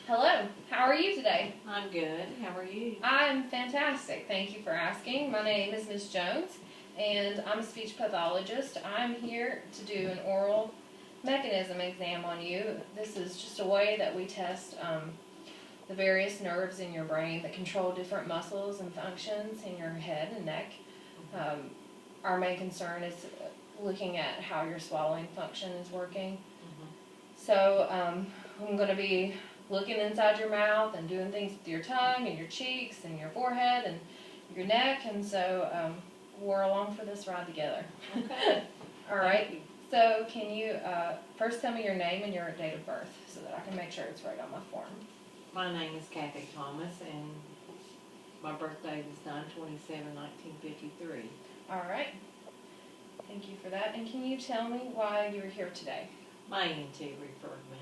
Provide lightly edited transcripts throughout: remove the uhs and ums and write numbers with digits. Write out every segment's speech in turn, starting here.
Hello, how are you today? I'm good. How are you? I'm fantastic. Thank you for asking. My name is Ms. Jones, and I'm a speech pathologist. I'm here to do an oral mechanism exam on you. This is just a way that we test the various nerves in your brain that control different muscles and functions in your head and neck. Our main concern is looking at how your swallowing function is working. So I'm going to be looking inside your mouth and doing things with your tongue and your cheeks and your forehead and your neck, and so we're along for this ride together. Okay. All right. So can you first tell me your name and your date of birth so that I can make sure it's right on my form? My name is Kathy Thomas, and my birthday is 9/27/1953. All right. Thank you for that. And can you tell me why you're here today? My ENT referred me.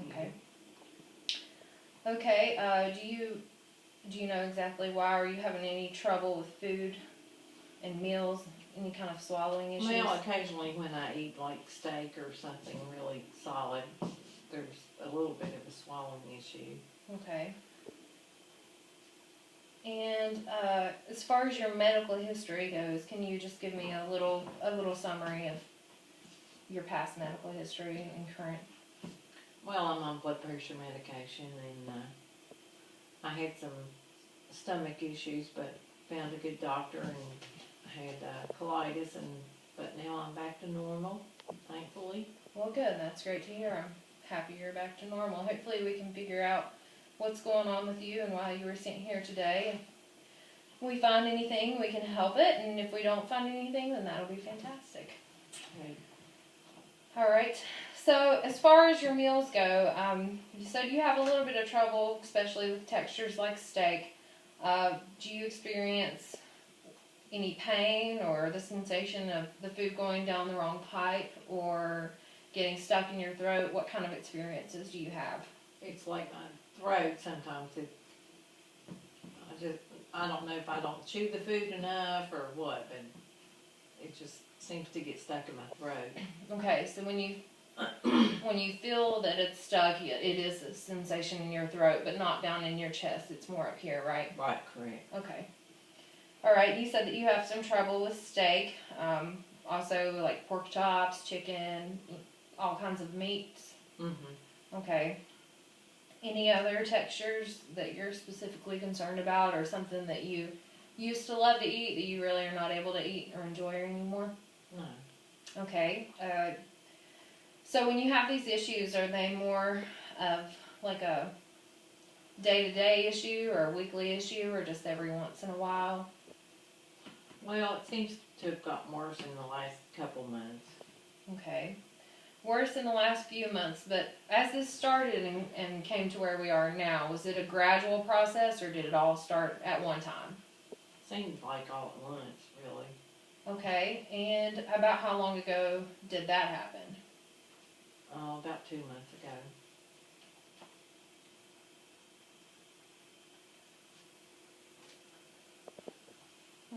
Okay. Okay. Do you know exactly why? Are you having any trouble with food and meals? Any kind of swallowing issues? Well, occasionally when I eat like steak or something really solid, there's a little bit of a swallowing issue. Okay. And as far as your medical history goes, can you just give me a little summary of your past medical history and current? Well, I'm on blood pressure medication, and I had some stomach issues, but found a good doctor and had colitis, but now I'm back to normal, thankfully. Well, good. That's great to hear. I'm happy you're back to normal. Hopefully we can figure out what's going on with you and why you were sent here today. If we find anything, we can help it, and if we don't find anything, then that'll be fantastic. Okay. All right. So as far as your meals go, you said you have a little bit of trouble, especially with textures like steak. Do you experience any pain or the sensation of the food going down the wrong pipe or getting stuck in your throat? What kind of experiences do you have? It's like my throat sometimes. I don't know if I don't chew the food enough or what, but it just seems to get stuck in my throat. Okay, so when you feel that it's stuck, it is a sensation in your throat, but not down in your chest. It's more up here, right? Right, correct. Okay. All right, you said that you have some trouble with steak, also like pork chops, chicken, all kinds of meats. Mm-hmm. Okay. Any other textures that you're specifically concerned about, or something that you used to love to eat that you really are not able to eat or enjoy anymore? No. Okay. So when you have these issues, are they more of like a day-to-day issue or a weekly issue, or just every once in a while? Well, it seems to have gotten worse in the last couple months. Okay. Worse in the last few months, but as this started and came to where we are now, was it a gradual process, or did it all start at one time? Seems like all at once, really. Okay, and about how long ago did that happen? About 2 months ago.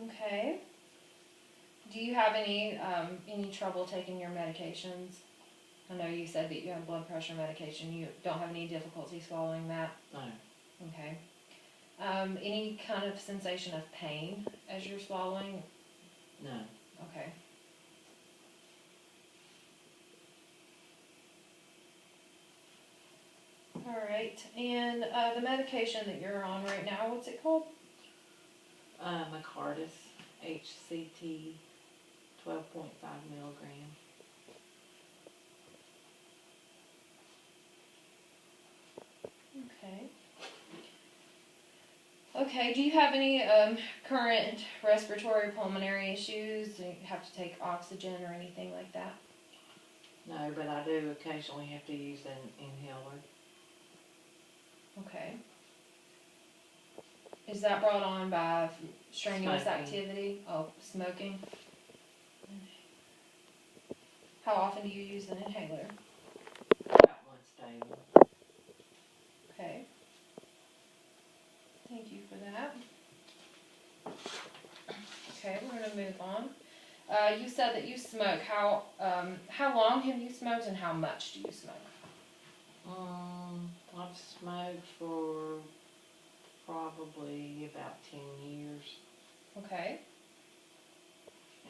Okay. Do you have any trouble taking your medications? I know you said that you have blood pressure medication. You don't have any difficulty swallowing that? No. Okay. Any kind of sensation of pain as you're swallowing? No. Okay. All right. And the medication that you're on right now, what's it called? Macardis, HCT, 12.5 milligram. Okay. Okay, do you have any current respiratory pulmonary issues? Do you have to take oxygen or anything like that? No, but I do occasionally have to use an inhaler. Okay. Is that brought on by strenuous Smoking. activity? Oh, smoking? How often do you use an inhaler? About once daily. Okay. Thank you for that. Okay, we're going to move on. You said that you smoke. How long have you smoked, and how much do you smoke? I've smoked drugs for probably about 10 years, Okay.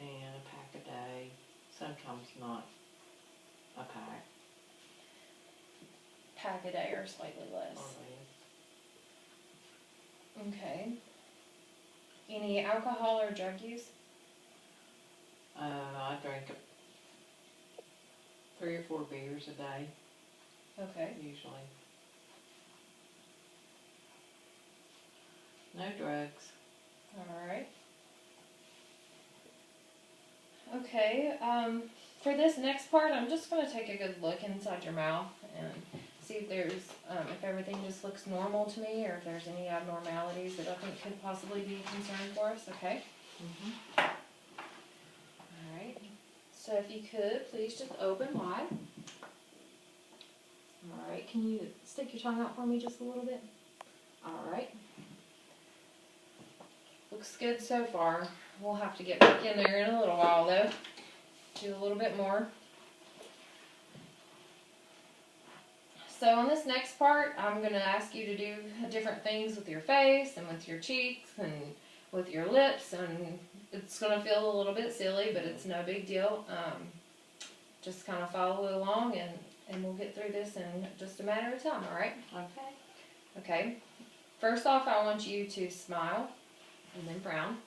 and a pack a day, sometimes not a pack Pack a day or slightly or less. less. Okay. Any alcohol or drug use? I drink 3 or 4 beers a day, Okay. usually. No drugs. Alright. Okay, for this next part, I'm just going to take a good look inside your mouth and see if there's, if everything just looks normal to me, or if there's any abnormalities that I think could possibly be a concern for us, okay? Alright, so if you could, please just open wide. Alright, can you stick your tongue out for me just a little bit? Alright. Looks good so far. We'll have to get back in there in a little while though. Do a little bit more. So on this next part, I'm going to ask you to do different things with your face and with your cheeks and with your lips, and it's going to feel a little bit silly, but it's no big deal. Just kind of follow along and we'll get through this in just a matter of time, alright? Okay. Okay. First off, I want you to smile and then frown.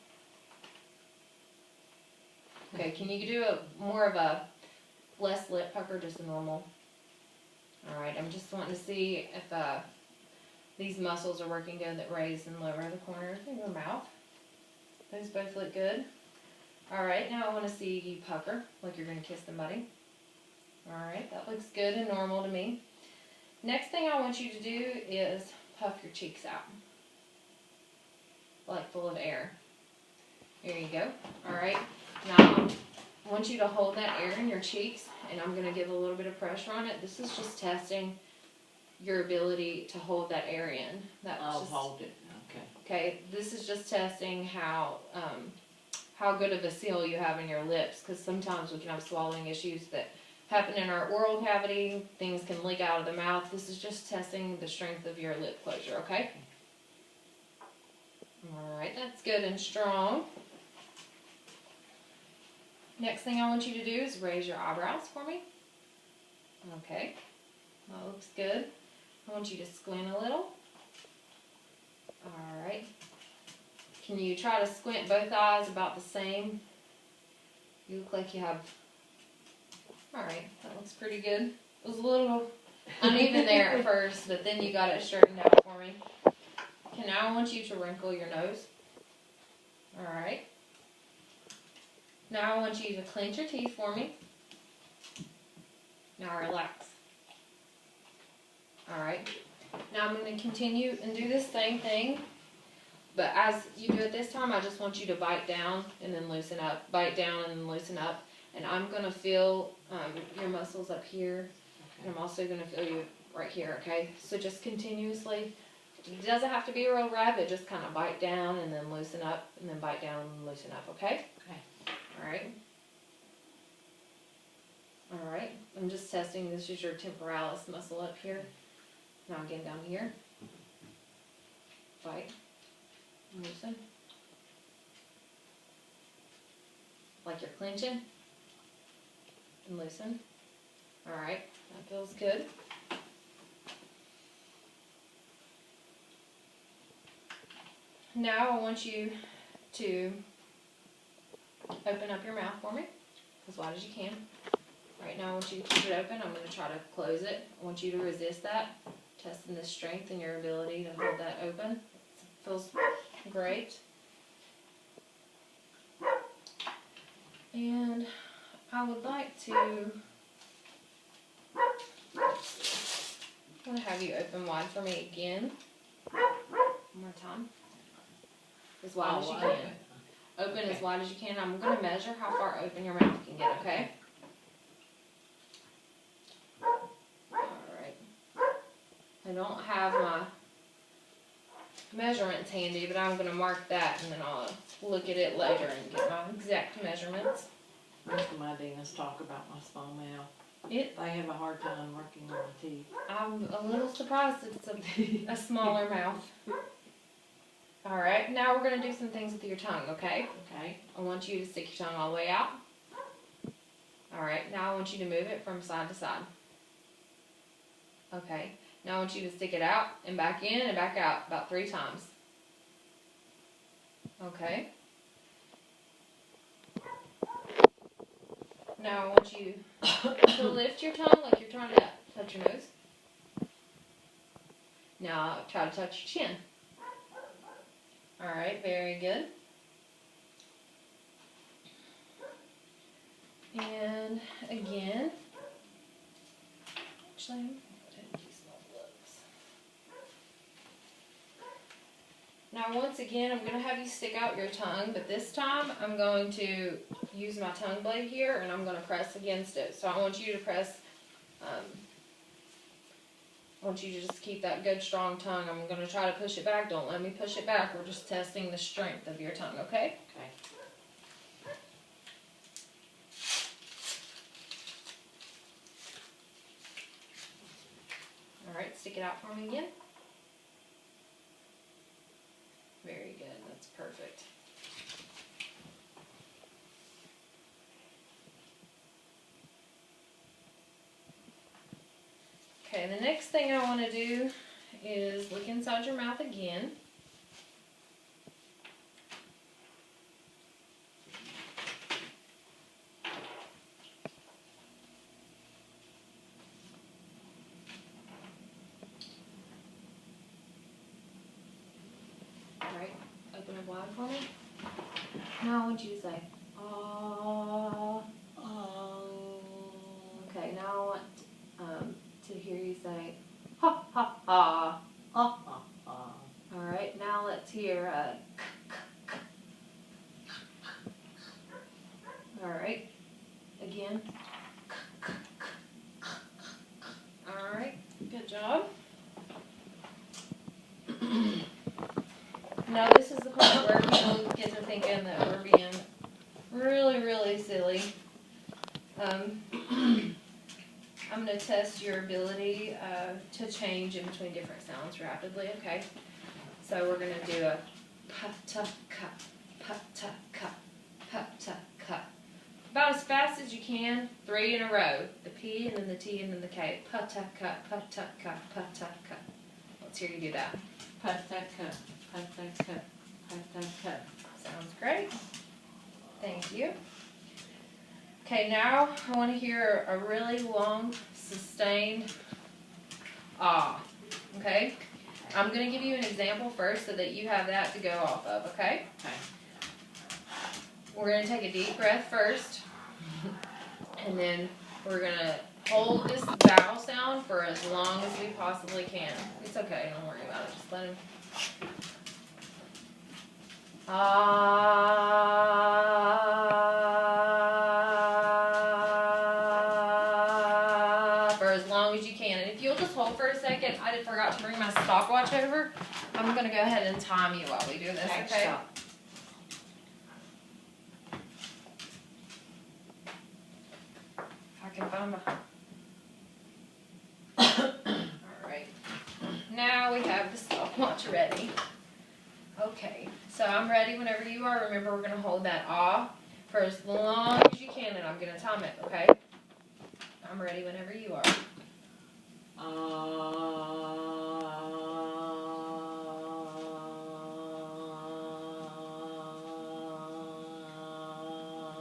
Okay, can you do more of a less lip pucker, just a normal? Alright, I'm just wanting to see if these muscles are working good that raise and lower the corner of your mouth. Those both look good. Alright, now I want to see you pucker, like you're going to kiss somebody. Alright, that looks good and normal to me. Next thing I want you to do is puff your cheeks out. Like full of air. There you go. Alright, now I want you to hold that air in your cheeks, and I'm going to give a little bit of pressure on it. This is just testing your ability to hold that air in. I'll hold it. Okay. Okay, this is just testing how good of a seal you have in your lips, because sometimes we can have swallowing issues that happen in our oral cavity. Things can leak out of the mouth. This is just testing the strength of your lip closure, okay? Alright, that's good and strong. Next thing I want you to do is raise your eyebrows for me. Okay, that looks good. I want you to squint a little. Alright. Can you try to squint both eyes about the same? You look like you have... Alright, that looks pretty good. It was a little uneven there at first, but then you got it straightened out for me. Okay, now I want you to wrinkle your nose. Alright. Now I want you to clench your teeth for me. Now relax. Alright. Now I'm going to continue and do this same thing. But as you do it this time, I just want you to bite down and then loosen up. Bite down and then loosen up. And I'm going to feel your muscles up here. Okay. And I'm also going to feel you right here, okay? So just continuously. It doesn't have to be real rapid. Just kind of bite down and then loosen up. And then bite down and loosen up, okay? Okay. Alright. Alright. I'm just testing. This is your temporalis muscle up here. Now again down here. Bite. Loosen. Like you're clenching. And loosen. Alright. That feels good. Now I want you to open up your mouth for me as wide as you can. Right now I want you to keep it open. I'm going to try to close it. I want you to resist that. Testing the strength and your ability to hold that open. It feels great. And I would like to have you open wide for me again. One more time. As wide as you can. Open as wide as you can. I'm going to measure how far open your mouth can get, okay? Alright. I don't have my measurements handy, but I'm going to mark that and then I'll look at it later and get my exact measurements. Most of my demons talk about my small mouth. It. They have a hard time working on the teeth. I'm a little surprised it's a smaller mouth. Alright, now we're going to do some things with your tongue, okay? Okay. I want you to stick your tongue all the way out. Alright, now I want you to move it from side to side. Okay, now I want you to stick it out and back in and back out about 3 times. Okay. Now I want you to lift your tongue like you're trying to touch your nose. Now try to touch your chin. Alright, very good. And again, actually, I'm going to use my gloves. Now once again, I'm going to have you stick out your tongue, but this time I'm going to use my tongue blade here and I'm going to press against it. So I want you to press, I want you to just keep that good strong tongue. I'm going to try to push it back. Don't let me push it back. We're just testing the strength of your tongue, okay? Okay. Alright, stick it out for me again. Very good, that's perfect. Okay, the next thing I want to do is look inside your mouth again. Alright, open it wide for me. Now I want you to say, ah. Okay, now I want to hear you say, ha ha ha. Ha ha ha. Alright, now let's hear alright, again. Alright, good job. Now this is the part where people get to thinking that we're being really silly. I'm going to test your ability to change in between different sounds rapidly, okay? So we're going to do a pa-ta-ka, pa-ta-ka, pa-ta-ka. About as fast as you can, 3 in a row. The P and then the T and then the K. Pa-ta-ka, pa-ta-ka, pa-ta-ka. Let's hear you do that. Pa-ta-ka, pa-ta-ka, pa-ta-ka. Sounds great. Thank you. Okay, now I want to hear a really long, sustained ah. Okay? I'm going to give you an example first so that you have that to go off of, okay? Okay. We're going to take a deep breath first, and then we're going to hold this vowel sound for as long as we possibly can. It's okay, don't worry about it. Just let him. For as long as you can. And if you'll just hold for a second, I forgot to bring my stopwatch over. I'm going to go ahead and time you while we do this, okay? Stop. If I can find my... Alright. Now we have the stopwatch ready. Okay, so I'm ready whenever you are. Remember, we're going to hold that ah for as long as you can, and I'm going to time it, okay? I'm ready whenever you are.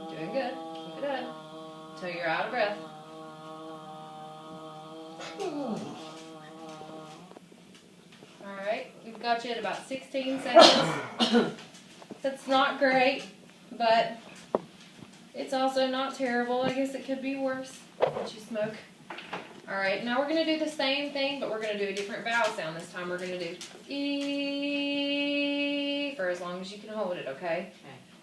Doing good. Keep it up until you're out of breath. Alright, we've got you at about 16 seconds. That's not great, but it's also not terrible. I guess it could be worse. Let you smoke. Alright, now we're going to do the same thing, but we're going to do a different vowel sound this time. We're going to do E for as long as you can hold it, okay?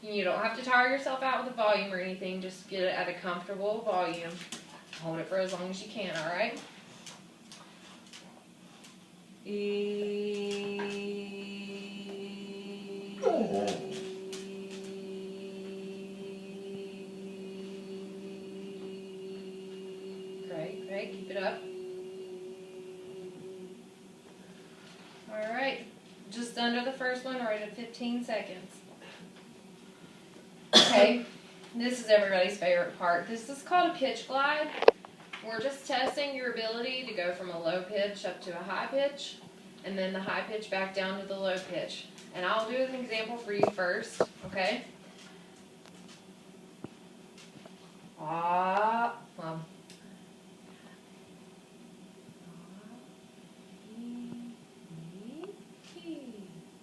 You don't have to tire yourself out with the volume or anything. Just get it at a comfortable volume. Hold it for as long as you can, alright? Alright, just under the first one, right at 15 seconds. Okay, this is everybody's favorite part. This is called a pitch glide. We're just testing your ability to go from a low pitch up to a high pitch, and then the high pitch back down to the low pitch. And I'll do an example for you first, okay?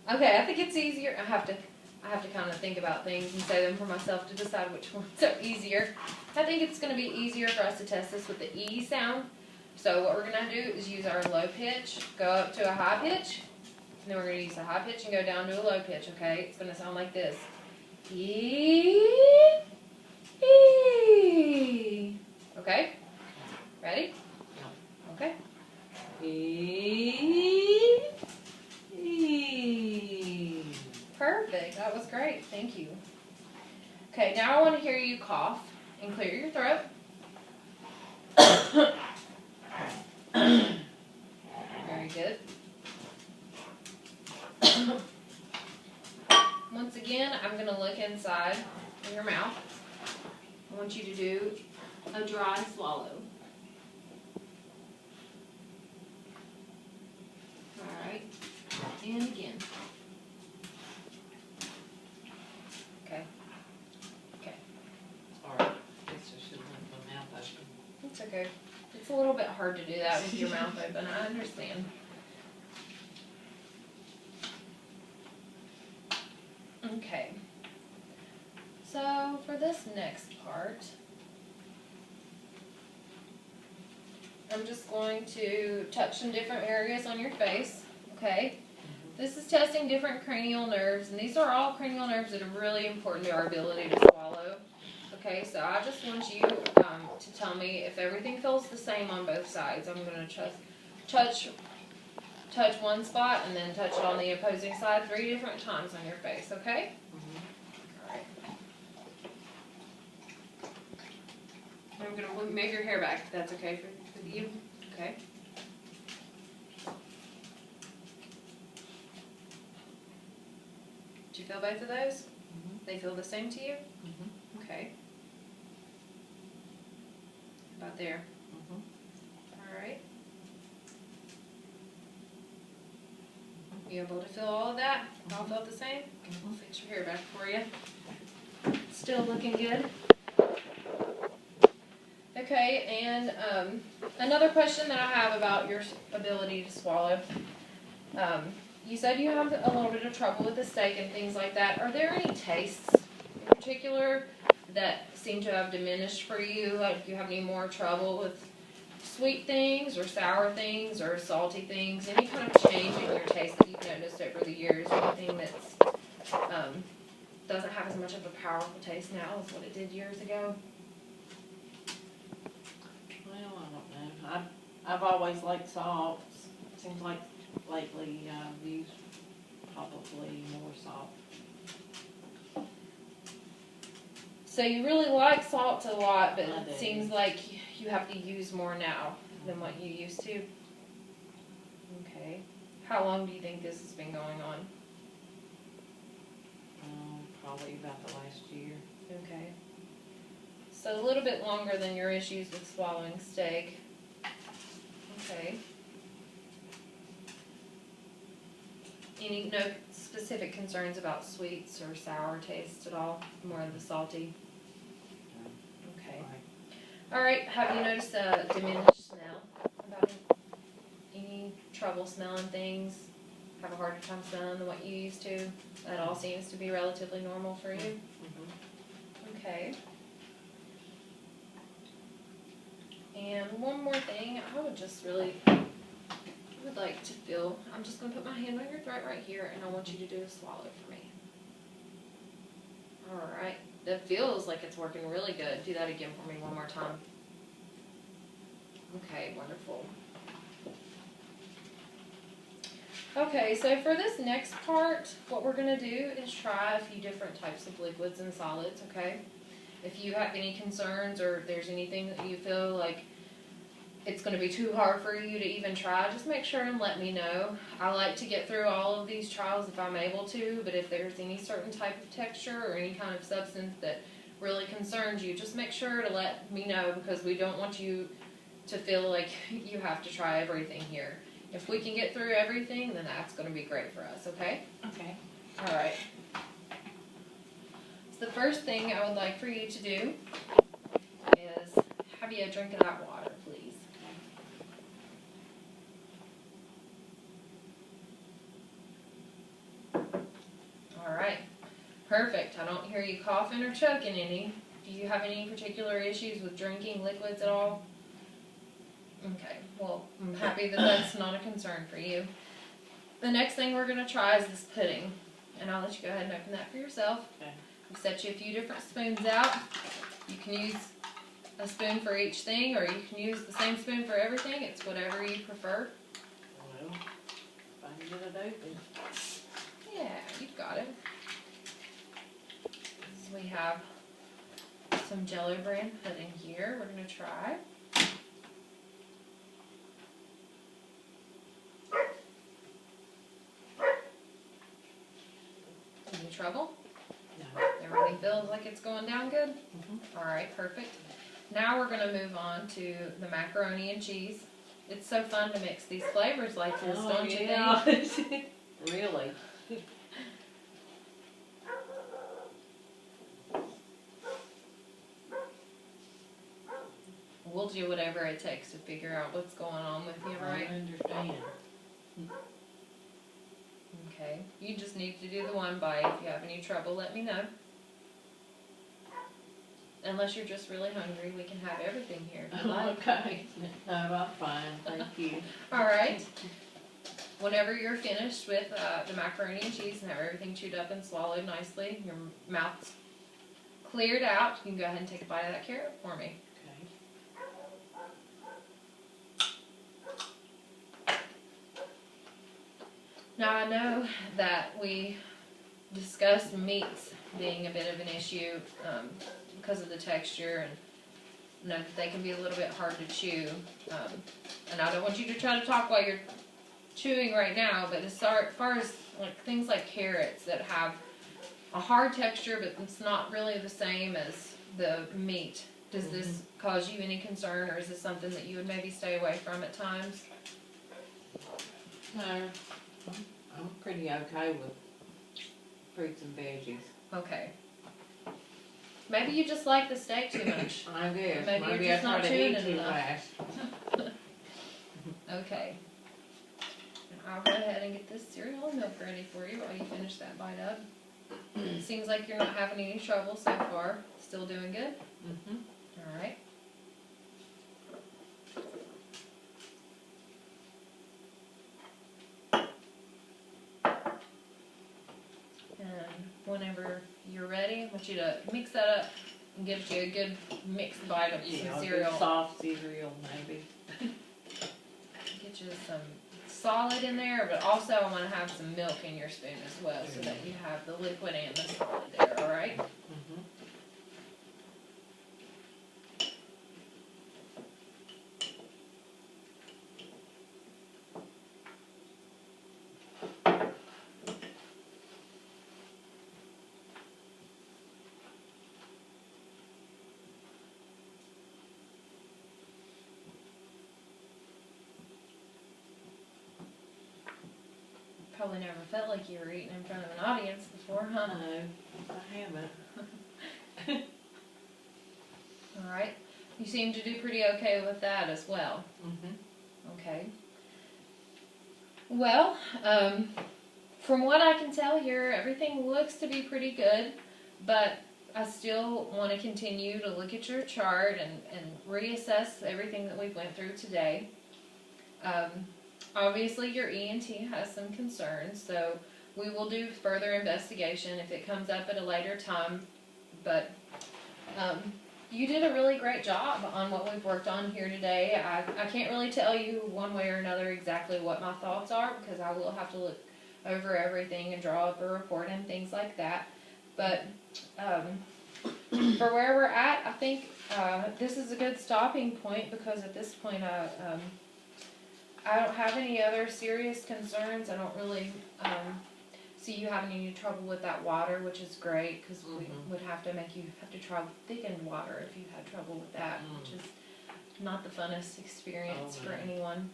Okay, I think it's easier. I have to kind of think about things and say them for myself to decide which ones are easier. I think it's going to be easier for us to test this with the E sound. So what we're going to do is use our low pitch, go up to a high pitch, and then we're going to use the high pitch and go down to a low pitch, okay? It's going to sound like this. E, E. Okay? Ready? Okay. E, E. Perfect. That was great. Thank you. Okay, now I want to hear you cough and clear your throat. Very good. Once again, I'm going to look inside of your mouth. I want you to do a dry swallow. Alright, and again. Okay. Okay. Sorry, I guess I should have left my mouth open. It's okay. It's a little bit hard to do that with your mouth open. I understand. Okay. So for this next part, I'm just going to touch some different areas on your face, okay? This is testing different cranial nerves, and these are all cranial nerves that are really important to our ability to swallow. Okay, so I just want you to tell me if everything feels the same on both sides. I'm going to touch one spot and then touch it on the opposing side 3 different times on your face, okay? Alright. I'm going to move your hair back if that's okay for you. Okay. Do you feel both of those? They feel the same to you? Okay. About there? Alright. You able to feel all of that? All felt the same? I'll fix your hair back for you. Still looking good. Okay, and another question that I have about your ability to swallow. You said you have a little bit of trouble with the steak and things like that. Are there any tastes in particular that seem to have diminished for you? Like, do you have any more trouble with sweet things or sour things or salty things? Any kind of change in your taste that you've noticed over the years? Anything that's doesn't have as much of a powerful taste now as what it did years ago? Well, I don't know. I've always liked salts. Seems like lately I've used probably more salt. So you really like salts a lot, but I it do. seems like you have to use more now than what you used to. Okay. How long do you think this has been going on? Probably about the last year. Okay. So a little bit longer than your issues with swallowing steak. Okay. No specific concerns about sweets or sour tastes at all? More of the salty? Okay. Alright, have you noticed a diminished smell? About any trouble smelling things? Have a harder time smelling than what you used to? That all seems to be relatively normal for you? Okay. And one more thing, I would just really would like to feel, I'm just going to put my hand on your throat right here, and I want you to do a swallow for me. Alright, that feels like it's working really good. Do that again for me one more time. Okay, wonderful. Okay, so for this next part, what we're going to do is try a few different types of liquids and solids, okay? If you have any concerns or if there's anything that you feel like it's going to be too hard for you to even try, just make sure and let me know. I like to get through all of these trials if I'm able to, but if there's any certain type of texture or any kind of substance that really concerns you, just make sure to let me know, because we don't want you to feel like you have to try everything here. If we can get through everything, then that's going to be great for us, okay? Okay. Alright. So the first thing I would like for you to do is have you a drink of that water, please. Alright. Perfect. I don't hear you coughing or choking any. Do you have any particular issues with drinking liquids at all? Okay, well, I'm happy that that's not a concern for you. The next thing we're going to try is this pudding, and I'll let you go ahead and open that for yourself. Okay. I've set you a few different spoons out. You can use a spoon for each thing, or you can use the same spoon for everything. It's whatever you prefer. Well, if I can get it open. Yeah, you've got it. So we have some Jello brand pudding here. We're going to try. Any trouble? No. Everything feels like it's going down good? Mhm. Alright, perfect. Now we're going to move on to the macaroni and cheese. It's so fun to mix these flavors like this, don't you think? Really? We'll do whatever it takes to figure out what's going on with you, right? I understand. Okay. You just need to do the one bite. If you have any trouble, let me know. Unless you're just really hungry, we can have everything here if you like. Okay. No, I'm fine. Thank you. Alright. Whenever you're finished with the macaroni and cheese and have everything chewed up and swallowed nicely, your mouth's cleared out, you can go ahead and take a bite of that carrot for me. Okay. Now I know that we discussed meats being a bit of an issue because of the texture, and know that they can be a little bit hard to chew. And I don't want you to try to talk while you're chewing right now, but as far as like things like carrots that have a hard texture but it's not really the same as the meat, does this cause you any concern, or is this something that you would maybe stay away from at times? No, I'm pretty okay with fruits and veggies. Okay. Maybe you just like the steak too much. I guess. Maybe you're I just try not to chewing eat it too enough. fast. Okay. And I'll go ahead and get this cereal and milk ready for you while you finish that bite up. Seems like you're not having any trouble so far. Still doing good? Mhm. Alright. And whenever you're ready, I want you to mix that up and give you a good mixed bite of Yeah, some a good cereal. soft cereal maybe. Get you some solid in there, but also I want to have some milk in your spoon as well, so that you have the liquid and the solid there, alright? Mhm. Probably never felt like you were eating in front of an audience before, huh? No, I haven't. Alright. You seem to do pretty okay with that as well. Mhm. Okay. Well, from what I can tell here, everything looks to be pretty good, but I still want to continue to look at your chart and reassess everything that we went through today. Obviously, your ENT has some concerns, so we will do further investigation if it comes up at a later time, but you did a really great job on what we've worked on here today. I can't really tell you one way or another exactly what my thoughts are, because I will have to look over everything and draw up a report and things like that. But for where we're at, I think this is a good stopping point, because at this point I don't have any other serious concerns. I don't really see you having any trouble with that water, which is great, because we would have to make you have to try thickened water if you had trouble with that, which is not the funnest experience for anyone.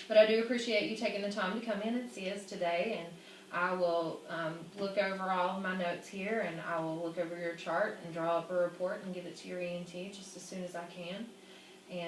But I do appreciate you taking the time to come in and see us today, and I will look over all of my notes here, and I will look over your chart and draw up a report and give it to your ENT just as soon as I can. And